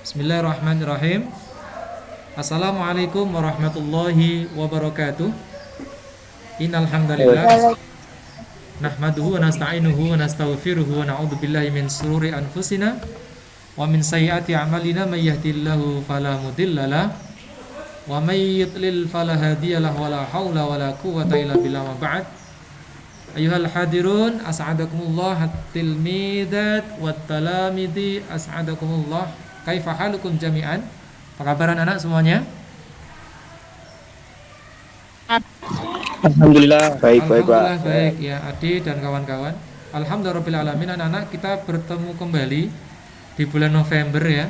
Bismillahirrahmanirrahim. Assalamualaikum warahmatullahi wabarakatuh. Innal hamdalillah nahmaduhu wa nasta'inuhu wa nastaghfiruhu wa na'udzu billahi min shururi anfusina wa min sayyiati a'malina may yahdihillahu fala mudhillalah wa may yudlil fala hadiyalah wa la haula wa la quwwata illa billah wa ba'd. Ayuhal hadirun as'adakumullah at-tilmidat wat talamidi as'adakumullah. Kaifa halukum jami'an? Apa kabar anak semuanya? Alhamdulillah baik Pak. Alhamdulillah baik ya Adi dan kawan-kawan. Alhamdulillahirabbil alamin anak-anak, kita bertemu kembali di bulan November ya.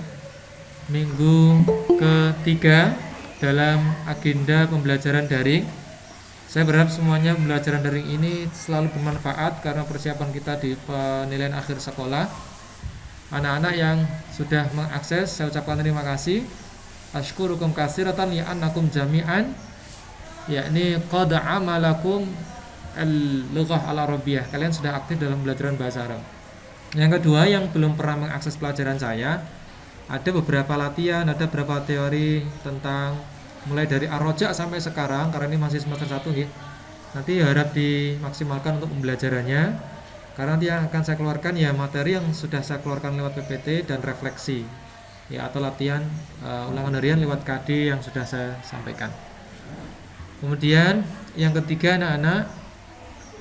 Minggu ketiga dalam agenda pembelajaran daring. Saya berharap semuanya pembelajaran daring ini selalu bermanfaat karena persiapan kita di penilaian akhir sekolah. Anak-anak yang sudah mengakses, saya ucapkan terima kasih. Asykurukum katsiratan ya annakum jami'an, yakni qad amalakum al-lughah al-arabiyyah. Kalian sudah aktif dalam pembelajaran bahasa Arab. Yang kedua, yang belum pernah mengakses pelajaran saya, ada beberapa latihan, ada beberapa teori tentang mulai dari ar-raja sampai sekarang, karena ini masih semester 1 ya. Nanti harap dimaksimalkan untuk pembelajarannya. Karena nanti yang akan saya keluarkan ya materi yang sudah saya keluarkan lewat PPT dan refleksi ya, atau latihan ulangan harian lewat KD yang sudah saya sampaikan. Kemudian yang ketiga, anak-anak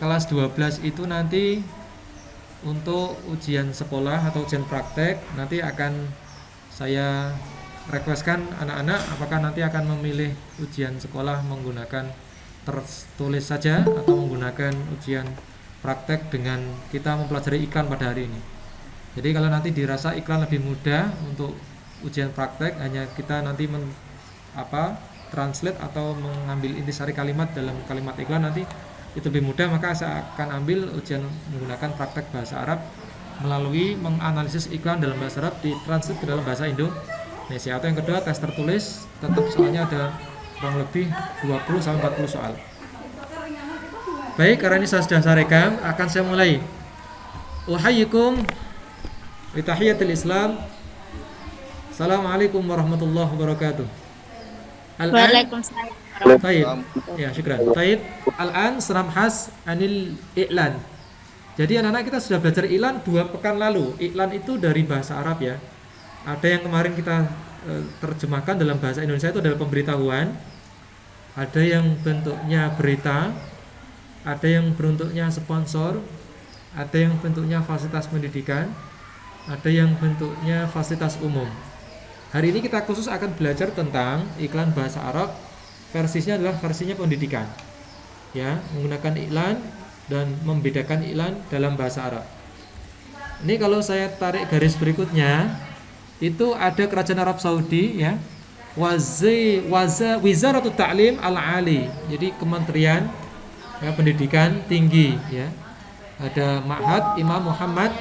kelas 12 itu nanti untuk ujian sekolah atau ujian praktek nanti akan saya requestkan anak-anak apakah nanti akan memilih ujian sekolah menggunakan tertulis saja atau menggunakan ujian praktek dengan kita mempelajari iklan pada hari ini. Jadi kalau nanti dirasa iklan lebih mudah untuk ujian praktek, hanya kita nanti translate atau mengambil intisari kalimat dalam kalimat iklan, nanti itu lebih mudah, maka saya akan ambil ujian menggunakan praktek bahasa Arab melalui menganalisis iklan dalam bahasa Arab ditranslate ke dalam bahasa Indonesia. Atau yang kedua, tes tertulis, tetap soalnya ada kurang lebih 20-40 soal. Baik, karena ini saya sudah rekam, akan saya mulai. Uhayyikum bi tahiyatil Islam. Assalamualaikum warahmatullahi wabarakatuh. Waalaikumsalam. Baik. Ya, syukran. Baik. Al-an seramhas anil i'lan. Jadi anak-anak kita sudah belajar iklan 2 pekan lalu. Iklan itu dari bahasa Arab ya. Ada yang kemarin kita terjemahkan dalam bahasa Indonesia itu adalah pemberitahuan. Ada yang bentuknya berita, ada yang bentuknya sponsor, ada yang bentuknya fasilitas pendidikan, ada yang bentuknya fasilitas umum. Hari ini kita khusus akan belajar tentang iklan bahasa Arab. Versinya adalah versinya pendidikan. Ya, menggunakan iklan dan membedakan iklan dalam bahasa Arab. Ini kalau saya tarik garis berikutnya, itu ada Kerajaan Arab Saudi ya. Wizaratut Ta'lim Al-Ali. Jadi kementerian ya, pendidikan tinggi ya. Ada Ma'had Imam Muhammad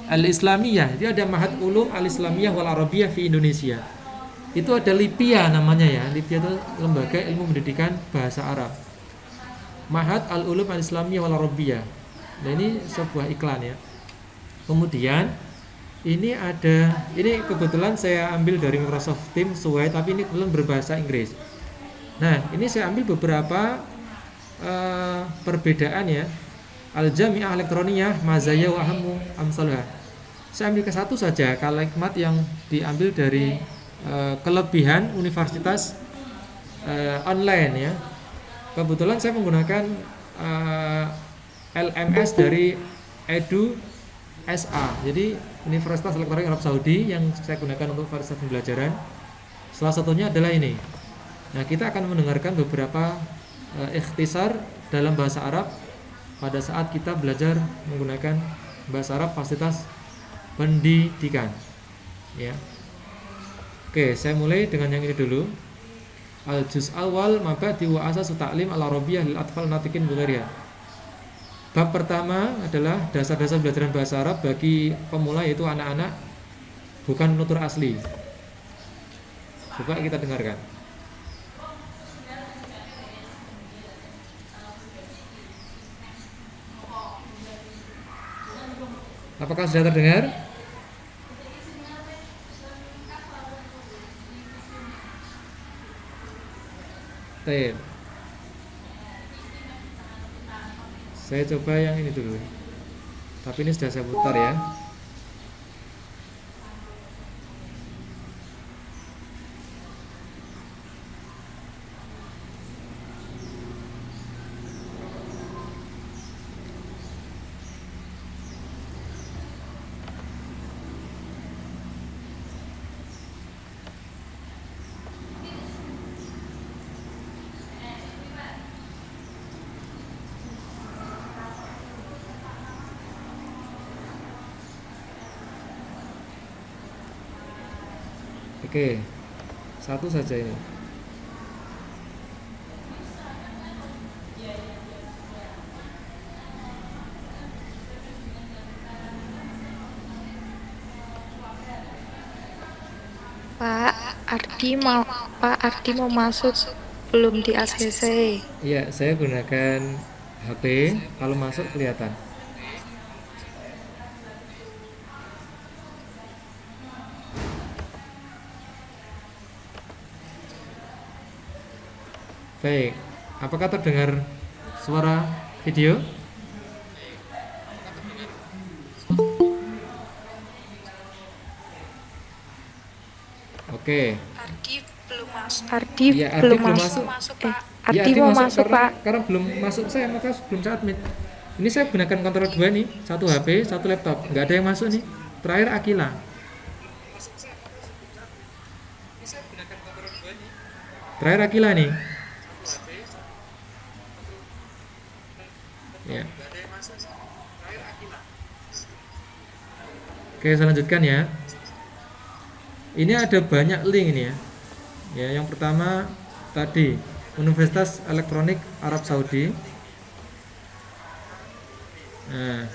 Al-Islamiyah. Dia ada Ma'had Ulum Al-Islamiyah wal Arabiyah fi Indonesia. Itu ada LIPIA namanya ya. LIPIA itu lembaga ilmu pendidikan bahasa Arab. Ma'had Al-Ulum Al-Islamiyah wal Arabiyah. Nah, ini sebuah iklan ya. Kemudian ini kebetulan saya ambil dari Microsoft Teams sesuai, tapi ini kebetulan berbahasa Inggris. Nah, ini saya ambil beberapa perbedaan ya. Al-Jami'ah Elektroniyah Mazaya wa Ahammu Amsalha. Saya ambil ke satu saja kalimat yang diambil dari kelebihan universitas online ya. Kebetulan saya menggunakan LMS dari Edu SA. Jadi Universitas Elektronik Arab Saudi yang saya gunakan untuk fasilitas pembelajaran. Salah satunya adalah ini. Nah, kita akan mendengarkan beberapa ikhtisar dalam bahasa Arab pada saat kita belajar menggunakan bahasa Arab fasilitas pendidikan. Ya. Oke, saya mulai dengan yang ini dulu. Al-juz awal mabadi wa asas ta'lim al-arabiyyah lil atfal natiqin Bulgaria. Bab pertama adalah dasar-dasar belajaran bahasa Arab bagi pemula, yaitu anak-anak bukan penutur asli. Coba kita dengarkan. Apakah sudah terdengar? state. Saya coba yang ini dulu. Tapi ini sudah saya putar ya. Oke, satu saja ini. Pak Pak Ardi mau masuk belum di ACC. Iya, saya gunakan HP. Kalau masuk kelihatan. Baik, apakah terdengar suara video? Oke. Ardi Ya, Ardi belum belum masuk. masuk. Eh, Ya, Ardi Ardi mau masuk masuk, karena, Pak. karena belum masuk saya, maka belum saya admit. Ini saya gunakan kontrol 2 nih, satu HP, satu laptop. Nggak ada yang masuk nih. Terakhir Akila. Terakhir Akila nih. Ya. Oke, saya lanjutkan ya. Ini ada banyak link ini ya. Ya, yang pertama tadi Universitas Elektronik Arab Saudi. Nah,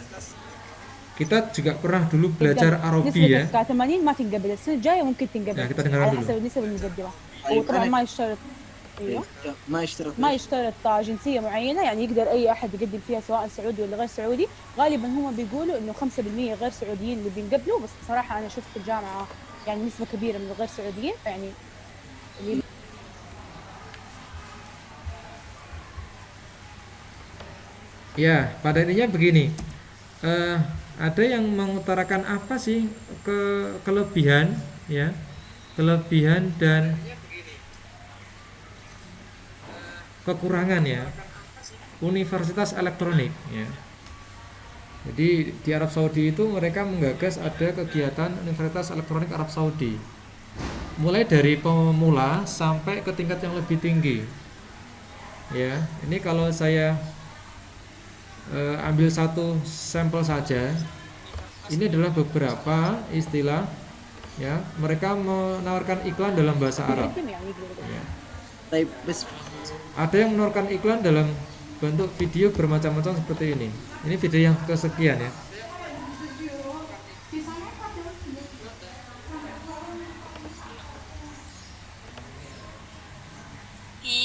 kita juga pernah dulu belajar Arabi ya. نسبة 80 ما تنقبل السنة الجاية ممكن Nah, تنقبل kita dengarkan على dulu. حسب النسب المقدمة طيب وطبعا أنا- ما يشترط ايوه ما يشترط ما يشترط جنسية معينة يعني يقدر أي أحد يقدم فيها سواء سعودي ولا غير سعودي غالبا هم بيقولوا إنه 5% غير سعوديين اللي بينقبلوا بس بصراحة أنا شفت في الجامعة يعني نسبة كبيرة من الغير سعوديين يعني اللي Ya, pada intinya begini. Ada yang mengutarakan apa sih kelebihan ya, kelebihan dan kekurangan ya Universitas Elektronik ya. Jadi di Arab Saudi itu mereka menggagas ada kegiatan Universitas Elektronik Arab Saudi, mulai dari pemula sampai ke tingkat yang lebih tinggi ya. Ini kalau saya ambil satu sampel saja, ini adalah beberapa istilah ya. Mereka menawarkan iklan dalam bahasa Arab يقدم يعني يقدر ya. طيب بس Ada yang menawarkan iklan dalam bentuk video bermacam-macam seperti ini. Ini video yang kesekian ya.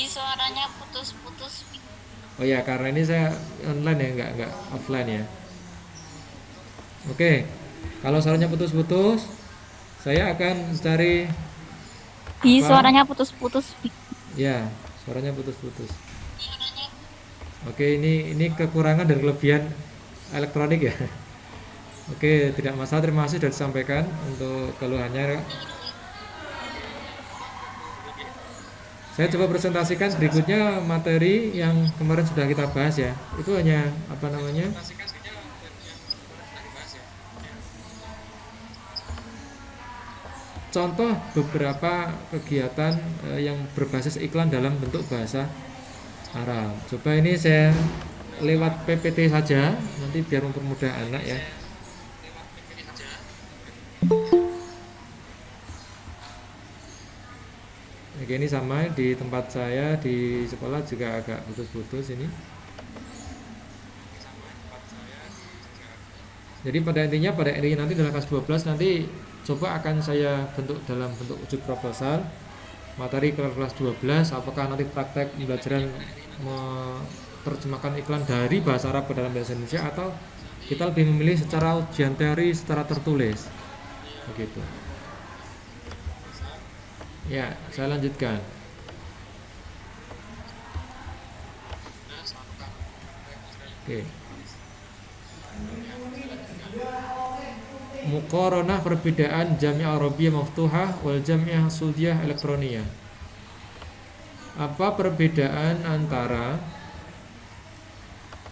Suaranya putus-putus. Oh ya, karena ini saya online ya, nggak offline ya. Oke, kalau suaranya putus-putus, saya akan cari apa? Suaranya putus-putus. Ya, suaranya putus-putus. Oke, ini kekurangan dan kelebihan elektronik ya. Oke, tidak masalah. Terima kasih sudah disampaikan untuk keluhannya. Saya coba presentasikan berikutnya materi yang kemarin sudah kita bahas ya. Itu hanya apa namanya? Contoh beberapa kegiatan yang berbasis iklan dalam bentuk bahasa Arab. Coba ini saya lewat PPT saja, nanti biar mempermudah anak ya. Oke, ini sama di tempat saya di sekolah juga agak putus-putus ini. Jadi pada intinya nanti dalam kelas 12 nanti coba akan saya bentuk dalam bentuk uji proposal materi kelas 12, apakah nanti praktek pembelajaran menerjemahkan iklan dari bahasa Arab ke dalam bahasa Indonesia atau kita lebih memilih secara ujian teori secara tertulis begitu. Ya, saya lanjutkan. Oke. Muqaranah perbedaan Jami'ah Arabiyah Maftuhah wal Jami'ah Sudiyah Elektroniyah. Apa perbedaan antara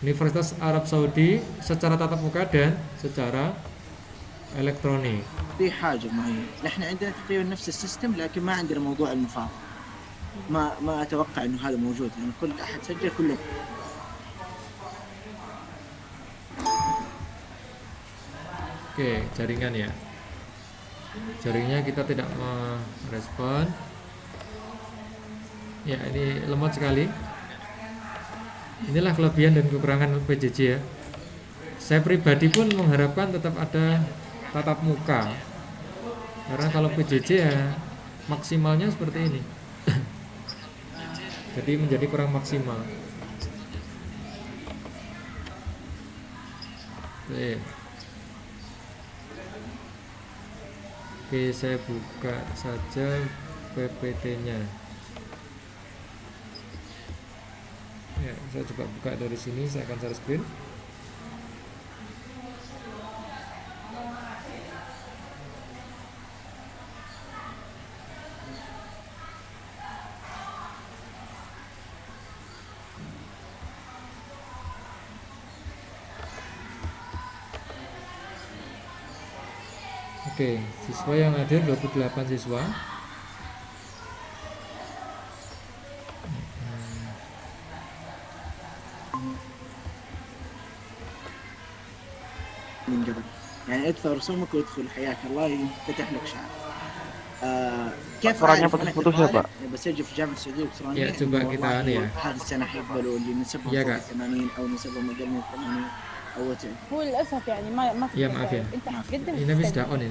Universitas Arab Saudi secara tatap muka dan secara elektronik? في حاجة معينة، نحن عندنا تقريبا نفس السيستم لكن ما عندنا موضوع المفاضلة. ما أتوقع إنه هذا موجود، يعني كل أحد سجل كله. Oke, jaringan ya. Jaringnya kita tidak merespon. Ya, ini lemot sekali. Inilah kelebihan dan kekurangan PJJ ya. Saya pribadi pun mengharapkan tetap ada tatap muka. Karena kalau PJJ ya maksimalnya seperti ini. Jadi menjadi kurang maksimal. Oke. Oke, saya buka saja PPT-nya. Ya, saya coba buka dari sini, saya akan share screen. Oke, siswa yang hadir 28 siswa. من قبل يعني ادفع رسومك وادخل حياك الله ينفتح لك شعر. كيف Suaranya أعرف أنا putus-putus ya, كطالب Pak? بسجل في جامعة السعودية الإلكترونية Ya, coba إنه kita والله ya. هذه السنة حيقبلوا اللي نسبهم Ya, فوق Kak. 80 أو نسبهم أقل من 80 أو whatever. هو للاسف يعني ما يا تقدر معاف يا. انت حتقدم هنا بس تسجل. دعوني.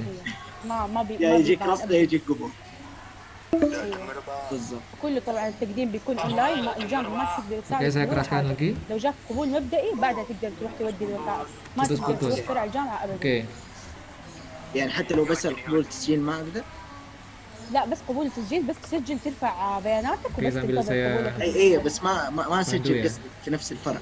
ما بي يا ما يجيك بيبان رفض أبداً. يا يجيك قبول. أيوة. بالضبط. كله طبعا التقديم بيكون اونلاين، الجامعه ما تقدر تساعد Oke, saya قبول keraskan حاجة. lagi. لو جاك قبول مبدئي بعدها تقدر تروح تودي الوثائق، ما Putus, تقدر putus. توفر على الجامعه ابدا. Oke, يعني حتى لو بسأل قبول تسجيل ما أقدر. لا بس قبول تسجيل، بس تسجل ترفع بياناتك Oke, وبس sambil تنتظر saya- قبولك. أي بس ما أسجل يا. قصدي في نفس الفرع.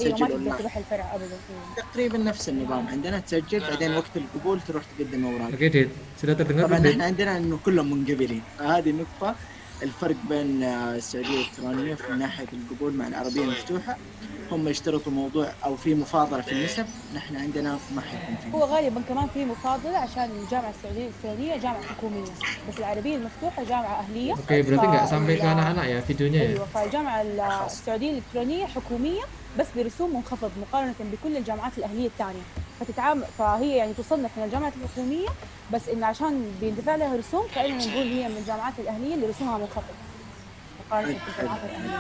ايوه ما سجل تقدر أونلاين. تروح الفرع ابدا. أيوة. تقريبا نفس النظام عندنا، تسجل بعدين وقت القبول تروح تقدم أوراق. oke Dit, sudah terdengar طبعا belum, Dit? احنا عندنا انه كلهم منقبلين، هذه النقطة الفرق بين السعودية الإلكترونية في ناحية القبول مع العربية المفتوحة. هم يشترطوا موضوع او في مفاضلة في النسب، نحن عندنا ما حيكون في. هو غالبا كمان في مفاضله عشان الجامعه السعوديه الإلكترونية جامعه حكوميه، بس العربيه المفتوحه جامعه اهليه. Oke, berarti nggak sampai ke anak-anak ya videonya ya? ايوه، فالجامعه السعوديه الالكترونيه حكوميه بس برسوم منخفض مقارنه بكل الجامعات الاهليه الثانيه، فهي يعني تصنف من الجامعات الحكوميه، بس ان عشان بيندفع لها رسوم فإننا نقول هي من الجامعات الاهليه اللي رسومها منخفض مقارنه بالجامعات الاهليه.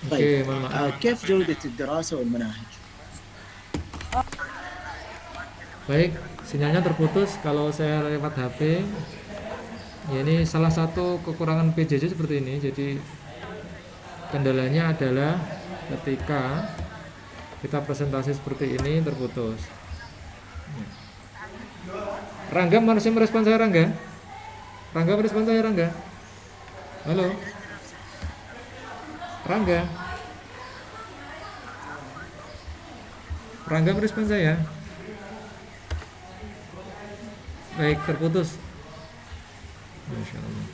Oke, طيب mohon maaf. كيف جودة الدراسة والمناهج؟ Baik, sinyalnya terputus kalau saya lewat HP. Ya, ini salah satu kekurangan PJJ seperti ini. Jadi kendalanya adalah ketika kita presentasi seperti ini terputus. Rangga masih merespon saya, Rangga? Rangga merespon saya, Rangga? Halo? Rangga? Rangga merespon saya? Baik, terputus. Masya Allah.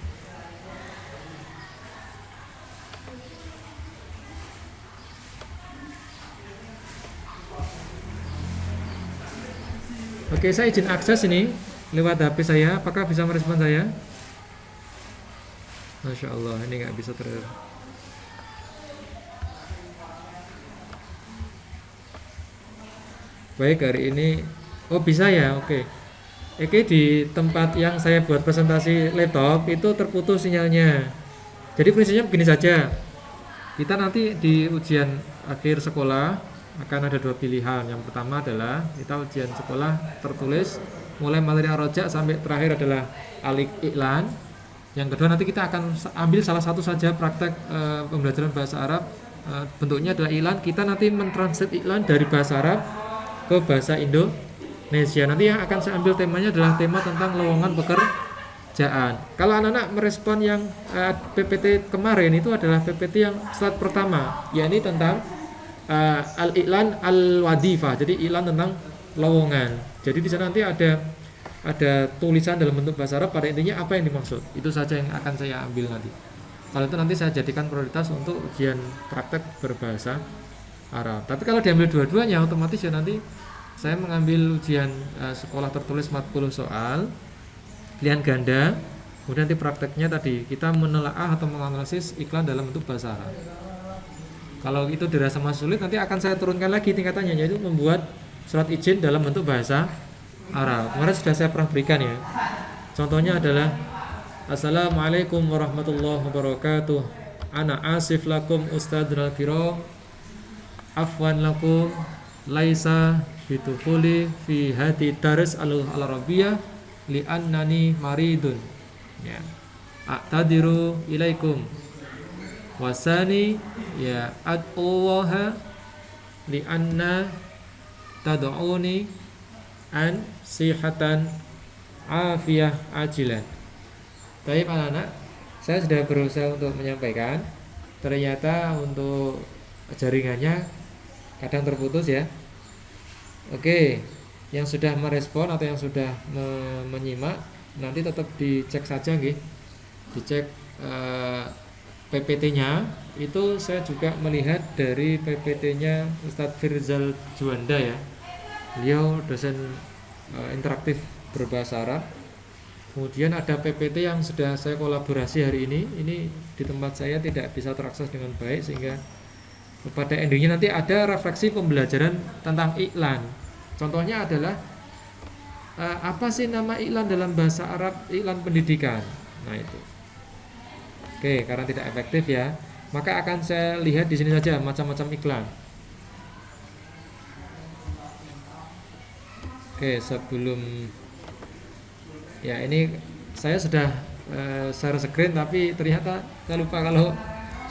Oke, saya izin akses ini lewat HP saya. Apakah bisa merespon saya? Masya Allah, ini nggak bisa Baik, hari ini oh bisa ya, oke. Oke, di tempat yang saya buat presentasi laptop itu terputus sinyalnya. Jadi prinsipnya begini saja. Kita nanti di ujian akhir sekolah akan ada dua pilihan. Yang pertama adalah kita ujian sekolah tertulis mulai materi rojak sampai terakhir adalah alik iklan. Yang kedua nanti kita akan ambil salah satu saja praktek pembelajaran bahasa Arab. Bentuknya adalah iklan. Kita nanti mentranslate iklan dari bahasa Arab ke bahasa Indonesia. Nanti yang akan saya ambil temanya adalah tema tentang lowongan pekerjaan. Kalau anak-anak merespon yang PPT kemarin itu adalah PPT yang slide pertama, yakni tentang al-i'lan al-wadifah. Jadi iklan tentang lowongan. Jadi di sana nanti ada tulisan dalam bentuk bahasa Arab, pada intinya apa yang dimaksud. Itu saja yang akan saya ambil nanti. Kalau itu nanti saya jadikan prioritas untuk ujian praktek berbahasa Arab. Tapi kalau diambil dua-duanya otomatis ya nanti saya mengambil ujian sekolah tertulis 40 soal pilihan ganda. Kemudian nanti prakteknya tadi kita menelaah atau menganalisis iklan dalam bentuk bahasa Arab. Kalau itu dirasa masih sulit, nanti akan saya turunkan lagi tingkatannya, yaitu membuat surat izin dalam bentuk bahasa Arab. Kemarin sudah saya pernah berikan ya. Contohnya adalah Assalamualaikum warahmatullahi wabarakatuh. Ana asif lakum ustadzul kiram. Afwan lakum laisa bitukhuli fi hati daris al-arabiyah li'annani maridun. Ya. A'tadiru ilaikum. Wasani ya ad'uwaha li'anna tad'uni an sihatan afiyah ajilan. Baik anak-anak, saya sudah berusaha untuk menyampaikan. Ternyata untuk jaringannya kadang terputus ya. Oke, yang sudah merespon atau yang sudah menyimak nanti tetap dicek saja nggih. Dicek PPT-nya. Itu saya juga melihat dari PPT-nya Ustadz Firzal Juanda ya. Beliau dosen interaktif berbahasa Arab. Kemudian ada PPT yang sudah saya kolaborasi hari ini. Ini di tempat saya tidak bisa terakses dengan baik, sehingga pada endingnya nanti ada refleksi pembelajaran tentang iklan. Contohnya adalah apa sih nama iklan dalam bahasa Arab, iklan pendidikan. Nah itu. Oke, karena tidak efektif ya, maka akan saya lihat di sini saja macam-macam iklan. Oke, sebelum ya ini saya sudah share screen, tapi ternyata saya lupa kalau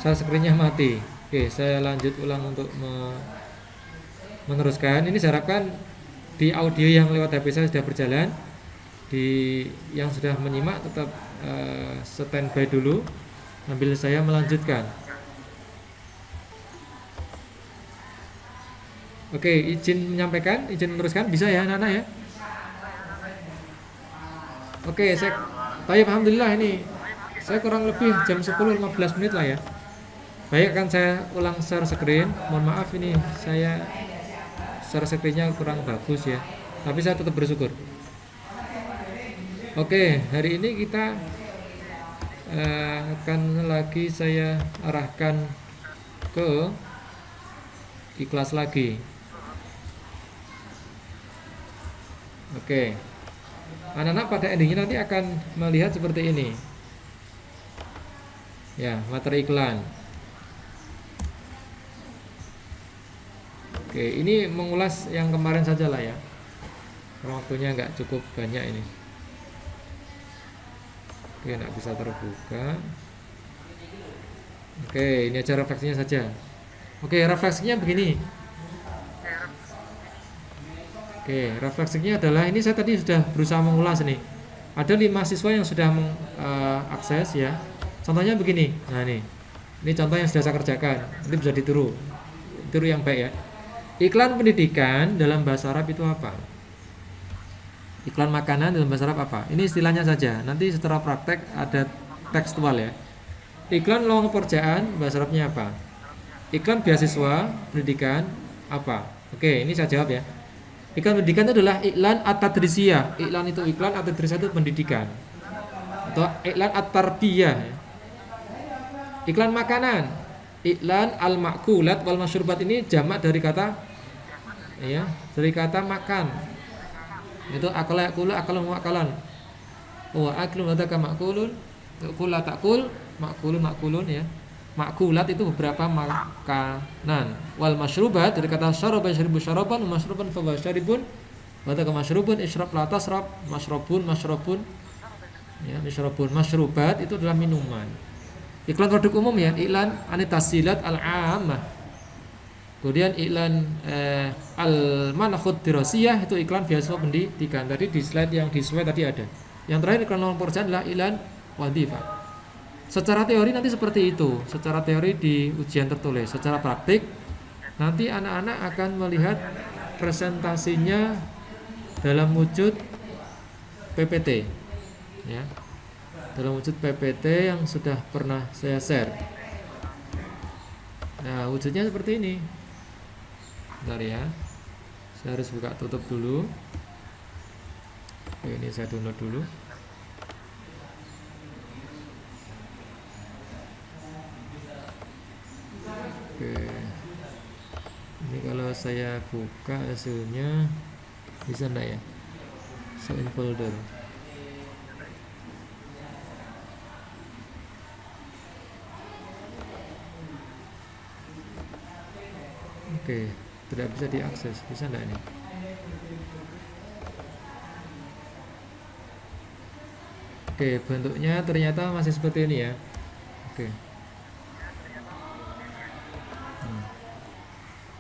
share screen-nya mati. Oke, saya lanjut ulang untuk meneruskan. Ini saya harapkan di audio yang lewat HP saya sudah berjalan. Di yang sudah menyimak tetap standby dulu sambil saya melanjutkan. Oke, izin menyampaikan, izin meneruskan, bisa ya anak-anak ya? Oke, baik, alhamdulillah ini saya kurang lebih jam 10-15 menit lah ya. Baik, akan saya ulang share screen. Mohon maaf ini saya share screen-nya kurang bagus ya, tapi saya tetap bersyukur. Oke, hari ini kita akan lagi saya arahkan ke ikhlas lagi. Oke, anak-anak pada endingnya nanti akan melihat seperti ini ya, materi iklan. Oke, ini mengulas yang kemarin saja lah ya, karena waktunya nggak cukup banyak ini. Oke, nggak bisa terbuka. Oke, ini aja refleksinya saja. Oke, refleksinya begini. Oke, refleksinya adalah ini, saya tadi sudah berusaha mengulas nih. Ada 5 siswa yang sudah mengakses ya. Contohnya begini. Nah ini contoh yang sudah saya kerjakan. Ini bisa ditiru yang baik ya. Iklan pendidikan dalam bahasa Arab itu apa? Iklan makanan dalam bahasa Arab apa? Ini istilahnya saja. Nanti setelah praktek ada tekstual ya. Iklan lowongan pekerjaan bahasa Arabnya apa? Iklan beasiswa pendidikan apa? Oke, ini saya jawab ya. Iklan pendidikan itu adalah iklan at-tadrisiyah. Iklan itu iklan, at-tadrisiyah itu pendidikan. Atau iklan at-tarbiyah. Iklan makanan, iklan al-ma'kulat wal masyrubat, ini jamak dari kata ya, dari kata makan. Itu akala yakulu akalun makalan. Wa aklun wa taka makulun. Kul la takul, makulun makulun ya. Makulat itu beberapa makanan. Wal masyrubat dari kata syaraba yashribu syaraban, masyruban fa syaribun. Wa taka masyrubun isyrab la tasrab, masyrabun ya, masyrabun. Masyrubat itu adalah minuman. Iklan produk umum ya, iklan anitasilat al-ammah. Kemudian iklan al-manakhud dirasiyah itu iklan beasiswa pendidikan. Tadi di slide yang di slide tadi ada. Yang terakhir iklan lowongan pekerjaan adalah iklan wadifah. Secara teori nanti seperti itu, secara teori di ujian tertulis. Secara praktik Nanti anak-anak akan melihat presentasinya dalam wujud PPT, ya, dalam wujud PPT yang sudah pernah saya share. Nah, wujudnya seperti ini. Bentar ya, saya harus buka tutup dulu. Oke, ini saya download dulu. Oke, ini kalau saya buka hasilnya bisa enggak ya? Show in folder. Oke, tidak bisa diakses. Bisa enggak ini? Oke, bentuknya ternyata masih seperti ini ya. Oke.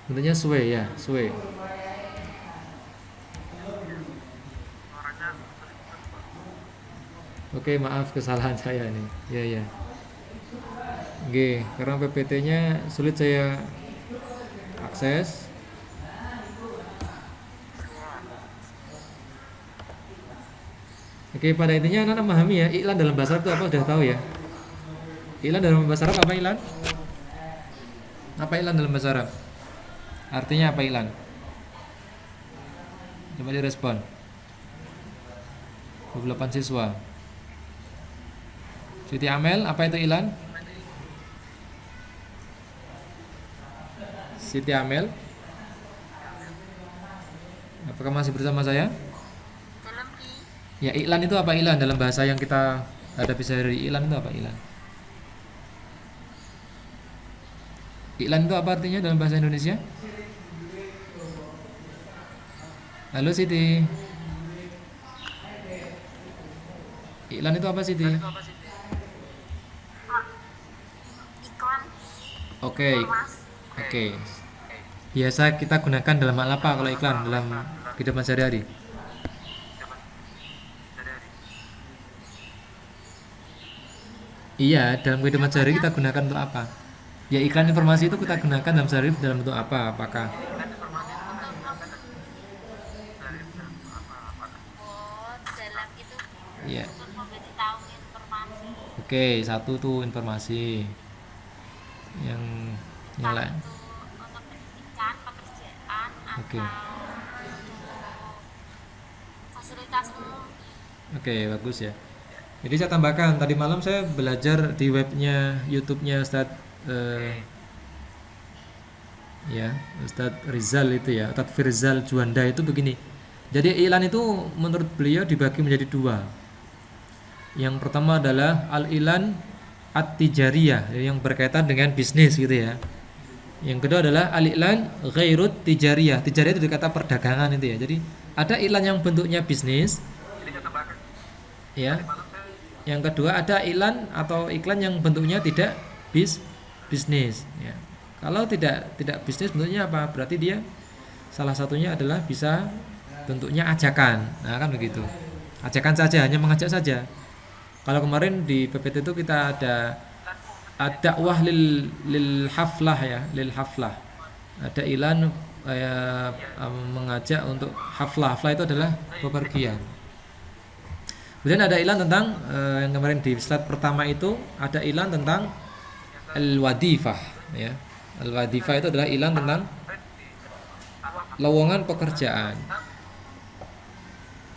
Bentuknya sway ya, sway. Oke, maaf kesalahan saya nih. Ya ya. Oke, karena PPT-nya sulit saya akses. Oke, pada intinya anak-anak memahami ya, iklan dalam bahasa Arab itu apa sudah tahu ya. Iklan dalam bahasa Arab apa iklan? Apa iklan dalam bahasa Arab? Artinya apa iklan? Coba direspon. 28 siswa. Siti Amel, apa itu iklan? Siti Amel, apakah masih bersama saya? Ya, iklan itu apa iklan dalam bahasa yang kita hadapi sehari? Iklan itu apa iklan? Iklan itu apa artinya dalam bahasa Indonesia? Halo Siti. Iklan itu apa Siti? Iklan. Oke. Oke. Biasa kita gunakan dalam hal apa kalau iklan dalam kehidupan sehari-hari? Iya, dalam kehidupan sehari kita gunakan untuk apa? Ya, iklan informasi itu kita gunakan dalam sehari dalam bentuk apa? Apakah? Oh, dalam itu Iya. untuk memberitahu informasi. Oke, satu tuh informasi. Yang lain. Satu untuk pendidikan, pekerjaan, Oke. atau fasilitas umum. Oke, bagus ya. Jadi saya tambahkan, tadi malam saya belajar di webnya YouTube-nya Ustadz ya, Ustadz Rizal itu ya, Ustadz Firzal Juanda itu begini. Jadi iklan itu menurut beliau dibagi menjadi dua. Yang pertama adalah al-ilan at-tijariyah, yang berkaitan dengan bisnis gitu ya. Yang kedua adalah al-ilan ghairut tijariyah. Tijariyah itu kata perdagangan itu ya. Jadi ada iklan yang bentuknya bisnis. Ya. Yang kedua ada iklan atau iklan yang bentuknya tidak bisnis ya. Kalau tidak bisnis bentuknya apa? Berarti dia salah satunya adalah bisa bentuknya ajakan. Nah, kan begitu. Ajakan saja, hanya mengajak saja. Kalau kemarin di PPT itu kita ada dakwah lil haflah ya, lil haflah. Ada iklan mengajak untuk haflah. Haflah itu adalah bepergian. Kemudian ada iklan tentang yang kemarin di slide pertama itu ada iklan tentang al-wadifah ya. Al-wadifah itu adalah iklan tentang lowongan pekerjaan.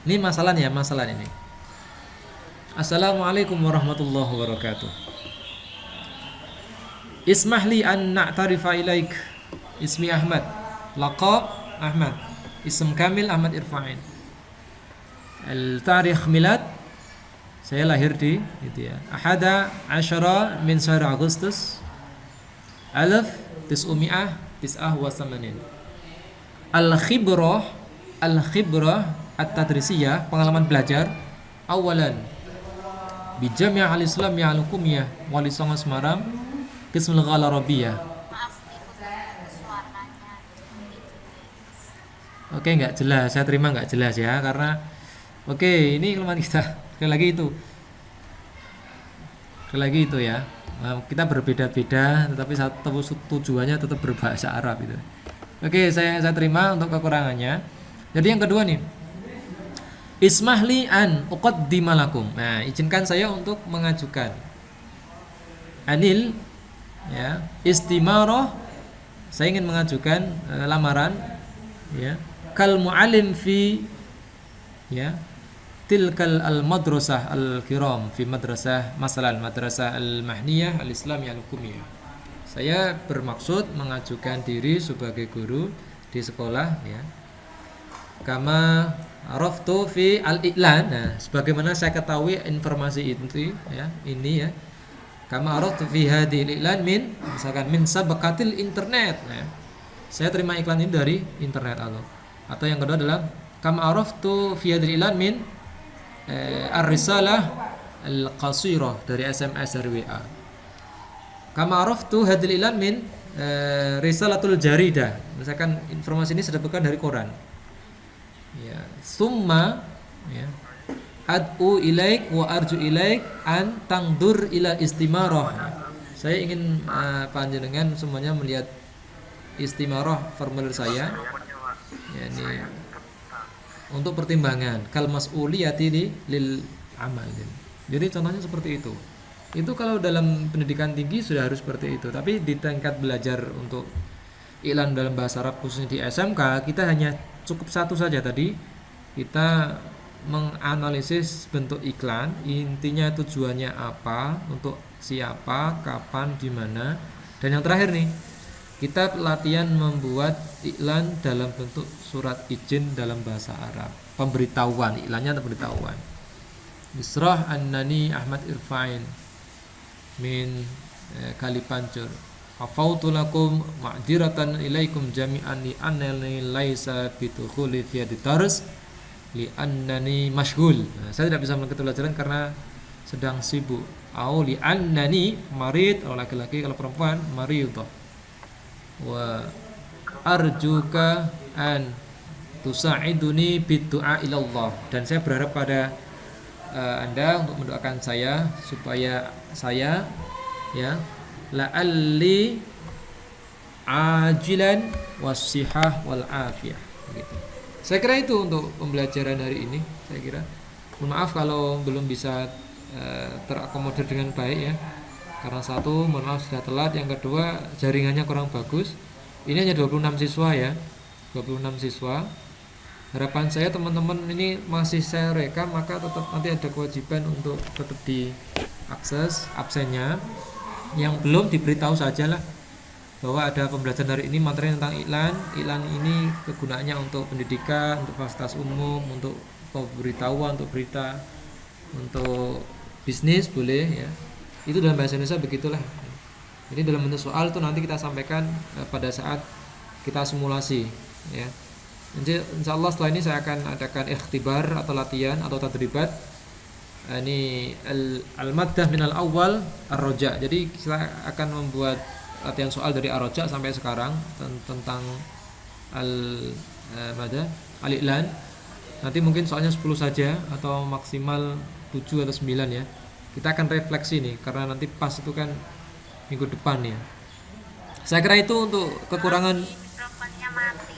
Ini masalah ini. Assalamualaikum warahmatullahi wabarakatuh. Ismahli an na'tarifa ilaik. Ismi Ahmad. Laqab Ahmad. Ism kamil Ahmad Irfa'in. Al-tarikh milad, saya lahir di itu ya. Ahada asyara min syahr Agustus 1989. Al-khibrah at-tadrisiyah, pengalaman belajar awalan bi Jami' al-Islamiyah al-Hukumiyah Wali Songo Semarang Qismul Ghalarabiyah. Maaf, diputus suaranya. Oke, nggak jelas, saya terima nggak jelas ya, karena oke, ini kelemahan kita. Sekali lagi itu ya. Kita berbeda-beda tetapi satu tujuannya tetap berbahasa Arab itu. Oke, saya terima untuk kekurangannya. Jadi yang kedua nih, ismahli an uqaddima lakum. Nah, izinkan saya untuk mengajukan anil ya istimaroh. Saya ingin mengajukan lamaran ya kal muallim fi ya tilkal al madrasah al kiram fi madrasah al mahniyah al islamiyah al hukumiyah. Saya bermaksud mengajukan diri sebagai guru di sekolah ya kama araftu fi al iklan. Nah, sebagaimana saya ketahui informasi itu ya ini ya kama araftu fi hadhil iklan min misalkan min sabaqatil internet. Nah, saya terima iklan ini dari internet atau yang kedua adalah kama araftu fi hadhil iklan min ar-risalah al-qasirah dari SMS dari WA. Kama araftu hadhil iklan min risalatul jaridah. Misalkan informasi ini saya dapatkan dari koran. Ya, summa ya ad'u ilaik wa arju ilaik an tangdur ila istimarah. Saya ingin panjenengan semuanya melihat istimarah formulir saya yakni untuk pertimbangan kal mas'uliyati lil amal. Jadi contohnya seperti itu. Itu kalau dalam pendidikan tinggi sudah harus seperti itu. Tapi di tingkat belajar untuk iklan dalam bahasa Arab khususnya di SMK kita hanya cukup satu saja tadi. Kita menganalisis bentuk iklan, intinya tujuannya apa, untuk siapa, kapan, di mana. Dan yang terakhir nih, kita latihan membuat iklan dalam bentuk surat izin dalam bahasa Arab. Pemberitahuan, iklannya pemberitahuan. Misrah annani Ahmad Irfain min Kalipancur. Afautu lakum ma'diratan ilaikum jami'an li annani laisa bitukhuli fi hadits li annani mashghul. Nah, saya tidak bisa mengikuti pelajaran karena sedang sibuk. Au li annani marid, kalau laki-laki, kalau perempuan maridah. Wa arjuka an tusa'iduni bid-du'a ila Allah. Dan saya berharap pada Anda untuk mendoakan saya supaya saya ya la'alli ajilan wasihah wal afiyah gitu. Saya kira itu untuk pembelajaran hari ini. Saya kira mohon maaf kalau belum bisa terakomodir dengan baik ya. Karena satu, mohon maaf sudah telat. Yang kedua, jaringannya kurang bagus. Ini hanya 26 siswa ya. 26 siswa. Harapan saya teman-teman ini masih saya rekam, maka tetap nanti ada kewajiban untuk tetap diakses absennya. Yang belum diberitahu sajalah bahwa ada pembelajaran hari ini materi tentang iklan. Iklan ini kegunaannya untuk pendidikan, untuk fasilitas umum, untuk pemberitahuan, untuk berita, untuk bisnis boleh ya. Itu dalam bahasa Indonesia begitulah. Jadi dalam bentuk soal itu nanti kita sampaikan pada saat kita simulasi ya. Jadi insyaallah setelah ini saya akan adakan ikhtibar atau latihan atau tadribat. Ini al-maddah minal awal ar-roja. Jadi kita akan membuat latihan soal dari ar-roja sampai sekarang tentang al-madah al-iklan. Nanti mungkin soalnya 10 saja atau maksimal 7 atau 9 ya. Kita akan refleksi nih karena nanti pas itu kan minggu depan ya. Saya kira itu untuk kekurangan Mikrofonnya mati.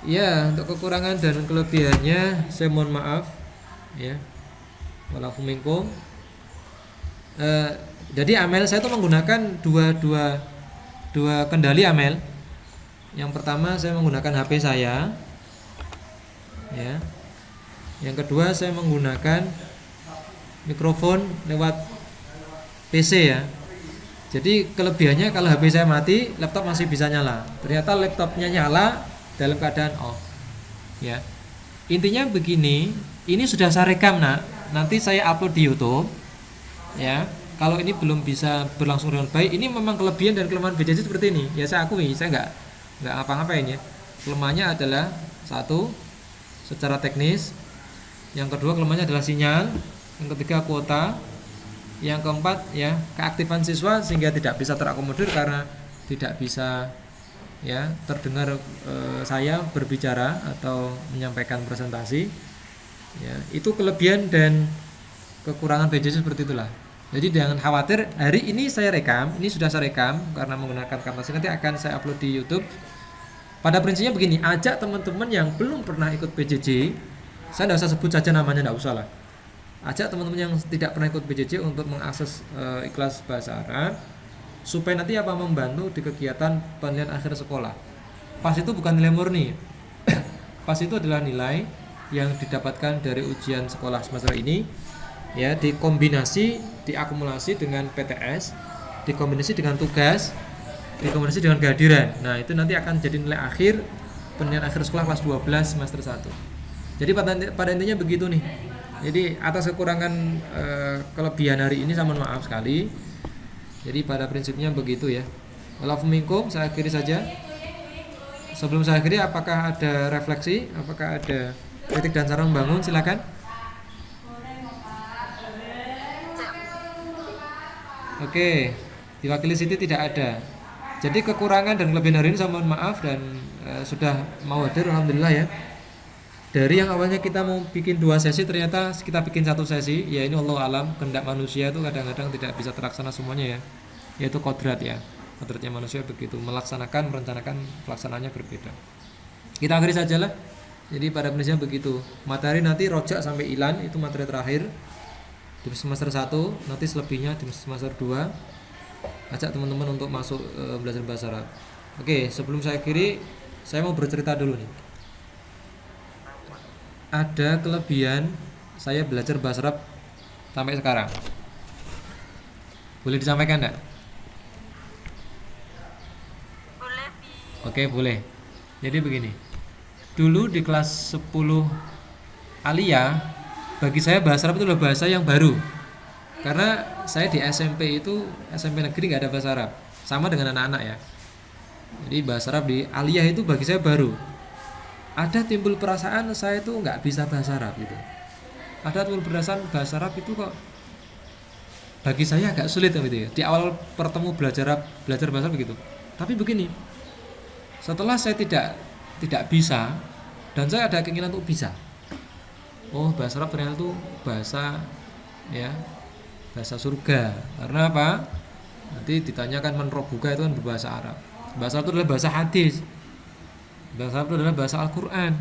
ya, untuk kekurangan dan kelebihannya saya mohon maaf ya. Walafu minkum. Jadi Amel saya itu menggunakan dua kendali Amel. Yang pertama saya menggunakan HP saya, ya. Yang kedua saya menggunakan mikrofon lewat PC ya. Jadi kelebihannya kalau HP saya mati, laptop masih bisa nyala. Ternyata laptopnya nyala dalam keadaan off. Ya. Intinya begini, ini sudah saya rekam nanti saya upload di YouTube. Ya. Kalau ini belum bisa berlangsung dengan baik, ini memang kelebihan dan kelemahan BJJ seperti ini. Ya saya akui, saya nggak apa-ngapain ya. Kelemahannya adalah satu, secara teknis. Yang kedua kelemahannya adalah sinyal. Yang ketiga kuota. Yang keempat ya keaktifan siswa sehingga tidak bisa terakomodir karena tidak bisa ya terdengar saya berbicara atau menyampaikan presentasi. Ya, itu kelebihan dan kekurangan BJJ seperti itulah. Jadi jangan khawatir, hari ini saya rekam, ini sudah saya rekam karena menggunakan Camtasia, nanti akan saya upload di YouTube. Pada prinsipnya begini, ajak teman-teman yang belum pernah ikut PJJ, saya tidak usah sebut saja namanya, tidak usah lah. Ajak teman-teman yang tidak pernah ikut PJJ untuk mengakses Ikhlas Bahasa Arab, supaya nanti apa, membantu di kegiatan penilaian akhir sekolah. PAS itu bukan nilai murni. PAS itu adalah nilai yang didapatkan dari ujian sekolah semester ini, ya, dikombinasi, diakumulasi dengan PTS, dikombinasi dengan tugas, dikombinasi dengan kehadiran. Nah, itu nanti akan jadi nilai akhir penilaian akhir sekolah kelas 12 semester 1. Jadi pada intinya begitu nih. Jadi atas kekurangan kelebihan hari ini saya mohon maaf sekali. Jadi pada prinsipnya begitu ya. Walafu minkum, saya akhiri saja. Sebelum saya akhiri, apakah ada refleksi? Apakah ada kritik dan saran membangun? Silakan. Oke, diwakili Siti tidak ada. Jadi kekurangan dan kelebihan hari ini saya mohon maaf dan sudah mau hadir, alhamdulillah ya. Dari yang awalnya kita mau bikin 2 sesi, ternyata kita bikin 1 sesi. Ya ini Allah alam, kehendak manusia itu kadang-kadang tidak bisa terlaksana semuanya ya. Yaitu kodrat ya. Kodratnya manusia begitu, melaksanakan, merencanakan, pelaksanaannya berbeda. Kita akhiri sajalah. Jadi pada prinsipnya begitu. Materi nanti rojak sampai ilan, itu materi terakhir di semester 1, nanti selebihnya di semester 2. Ajak teman-teman untuk masuk belajar bahasa Arab. Oke, sebelum saya akhiri, saya mau bercerita dulu nih. Ada kelebihan saya belajar bahasa Arab sampai sekarang. Boleh disampaikan enggak? Boleh. Oke, boleh. Jadi begini. Dulu di kelas 10 Aliyah, bagi saya bahasa Arab itu adalah bahasa yang baru. Karena saya di SMP itu, SMP negeri nggak ada bahasa Arab. Sama dengan anak-anak ya. Jadi bahasa Arab di Aliyah itu bagi saya baru. Ada timbul perasaan saya itu nggak bisa bahasa Arab gitu. Ada timbul perasaan bahasa Arab itu kok bagi saya agak sulit gitu ya. Di awal pertemu belajar bahasa Arab begitu. Tapi begini, setelah saya tidak bisa dan saya ada keinginan untuk bisa. Oh, bahasa Arab ternyata itu bahasa ya, bahasa surga. Karena apa? Nanti ditanyakan man rabbuka itu kan berbahasa Arab. Bahasa Arab itu adalah bahasa hadis. Bahasa Arab itu adalah bahasa Al-Quran.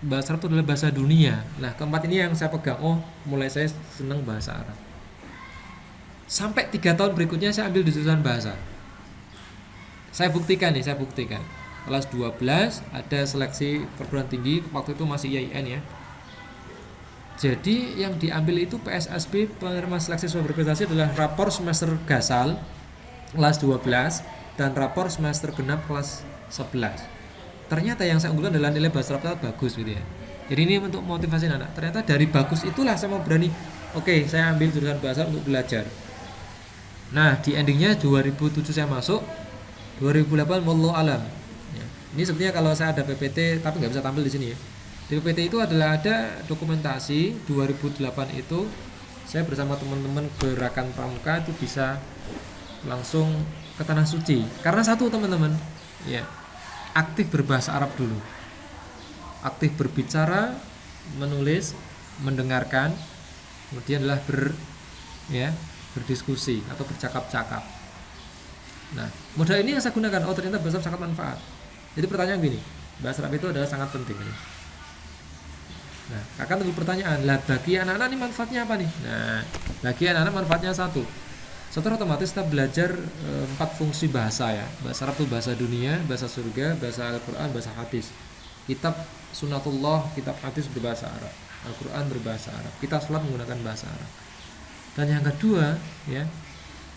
Bahasa Arab itu adalah bahasa dunia. Nah, keempat ini yang saya pegang. Oh, mulai saya senang bahasa Arab. Sampai 3 tahun berikutnya saya ambil jurusan bahasa. Saya buktikan. Kelas 12 ada seleksi perguruan tinggi, waktu itu masih IAIN ya. Jadi yang diambil itu PSSB, penerima seleksi siswa berprestasi, adalah rapor semester gasal kelas 12 dan rapor semester genap kelas 11. Ternyata yang saya unggulkan adalah nilai bahasa Arab bagus gitu ya. Jadi ini untuk motivasi anak. Ternyata dari bagus itulah saya mau berani. Oke, saya ambil jurusan bahasa untuk belajar. Nah, di endingnya 2007 saya masuk, 2008 wallahu alam. Ya. Ini sebenarnya kalau saya ada PPT tapi nggak bisa tampil di sini ya. Di PPT itu adalah ada dokumentasi 2008 itu saya bersama teman-teman gerakan pramuka itu bisa langsung ke tanah suci. Karena satu teman-teman, ya, aktif berbahasa Arab dulu. Aktif berbicara, menulis, mendengarkan, kemudian adalah berdiskusi atau bercakap-cakap. Nah, modal ini yang saya gunakan. Oh, ternyata bahasa Arab sangat manfaat. Jadi pertanyaan gini, bahasa Arab itu adalah sangat penting ini. Nah, akan timbul pertanyaan, lah bagi anak-anak ini manfaatnya apa nih? Nah, bagi anak-anak manfaatnya satu. Setelah otomatis kita belajar 4 fungsi bahasa ya. Bahasa Arab itu bahasa dunia, bahasa surga, bahasa Al-Quran, bahasa hadis. Kitab Sunnatullah, kitab hadis berbahasa Arab. Al-Quran berbahasa Arab. Kita sholat menggunakan bahasa Arab. Dan yang kedua, ya,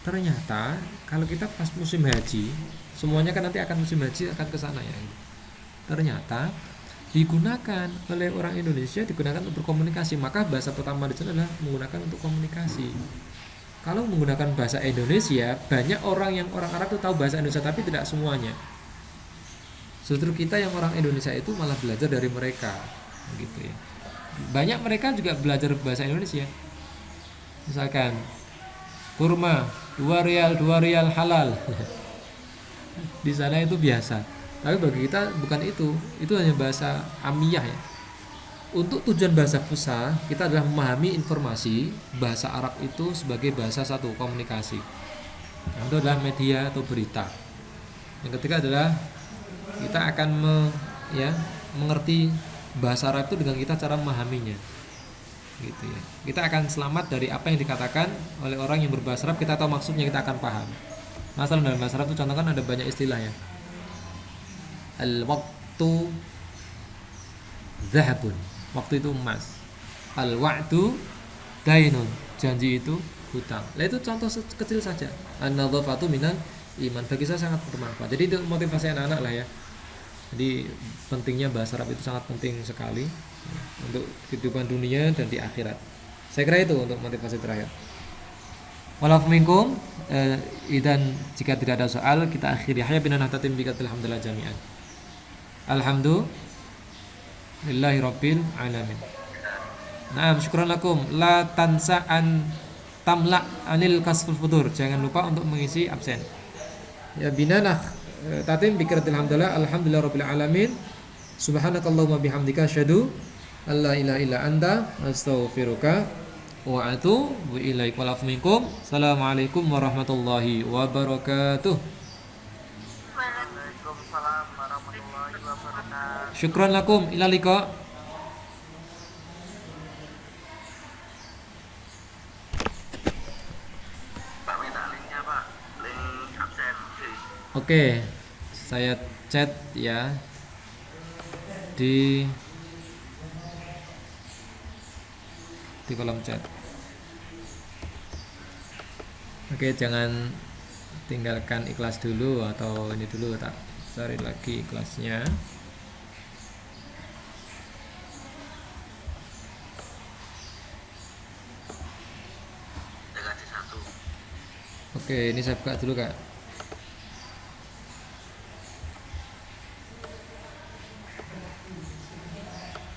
ternyata kalau kita pas musim haji, semuanya kan nanti akan musim haji akan ke sana ya. Ternyata digunakan oleh orang Indonesia, digunakan untuk berkomunikasi. Maka bahasa pertama di sana adalah menggunakan untuk komunikasi. Kalau menggunakan bahasa Indonesia, banyak orang Arab itu tahu bahasa Indonesia, tapi tidak semuanya. Justru kita yang orang Indonesia itu malah belajar dari mereka, gitu ya. Banyak mereka juga belajar bahasa Indonesia. Misalkan kurma 2 rial halal. Di sana itu biasa. Tapi bagi kita bukan itu hanya bahasa amiyah ya. untuk tujuan bahasa fusha kita adalah memahami informasi bahasa Arab itu sebagai bahasa satu komunikasi. Yang itu adalah media atau berita. Yang ketiga adalah kita akan mengerti bahasa Arab itu dengan kita cara memahaminya. Gitu ya. Kita akan selamat dari apa yang dikatakan oleh orang yang berbahasa Arab, kita tahu maksudnya, kita akan paham. Masalah dalam bahasa Arab itu contoh kan ada banyak istilah ya. Al-waqtu zahabun, waktu itu emas. Al-wa'du dainun, janji itu hutang. Nah itu contoh kecil saja. An-nadhafatu minal iman, bagi saya sangat bermanfaat. Jadi itu motivasi anak-anak lah ya. Jadi pentingnya bahasa Arab itu sangat penting sekali untuk kehidupan dunia dan di akhirat. Saya kira itu untuk motivasi terakhir. Walafu minkum, dan jika tidak ada soal kita akhiri. Hayya bina nahtatim bikatil hamdalillah jami'an. Alhamdulillahi rabbil alamin. Naam, syukran lakum. La tansa an tamla anil kasful futur. Jangan lupa untuk mengisi absen. Ya bina tatim bikatil hamdalillah alhamdulillah rabbil alamin. Subhanakallahumma bihamdika asyhadu alla ilaha illa anta astaghfiruka wa atubu ilaik. Walafu minkum. Assalamualaikum warahmatullahi wabarakatuh. Waalaikumsalam warahmatullahi wabarakatuh. Syukran lakum, ila liqa. Pak minta linknya Pak, link absen. Oke, saya chat ya di kolom chat. Oke, jangan tinggalkan ikhlas dulu atau ini dulu, tak cari lagi ikhlasnya. Dikasih satu. Oke, ini saya buka dulu Kak.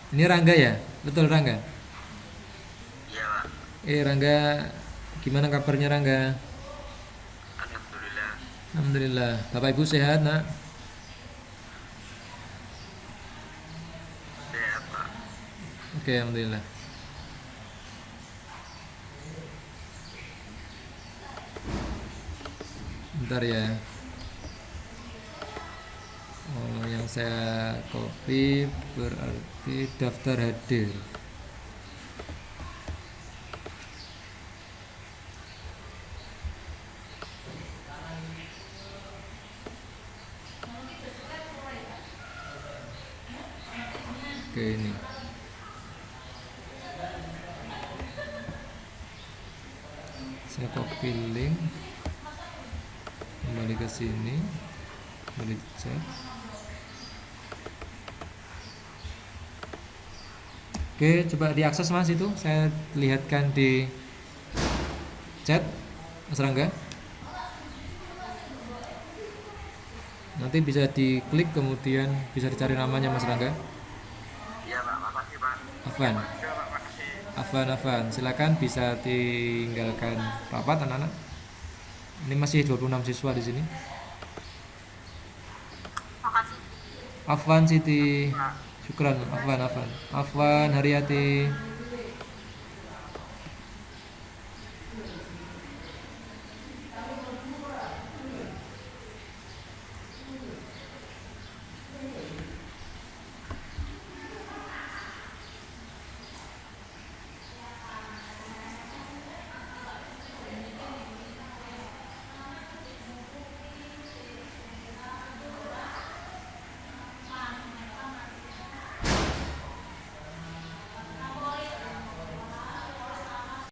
Ini Rangga ya? Betul Rangga? Iya Pak. Rangga, gimana kabarnya Rangga? Alhamdulillah. Alhamdulillah. Bapak Ibu sehat nak? Sehat Pak. Oke, alhamdulillah. Bentar ya. Oh, yang saya copy berarti daftar hadir. Oke, ini. Saya copy link. Kembali ke sini. Kembali chat. Oke, coba diakses Mas itu. Saya lihatkan di chat Mas Rangga. Nanti bisa diklik kemudian bisa dicari namanya Mas Rangga. Iya Pak, makasih Pak. Afwan. Iya Pak, makasih. Afwan. Silakan bisa tinggalkan rapat anak-anak. Ini masih 26 siswa di sini. Makasih. Afwan Siti. Syukran. Afwan Haryati.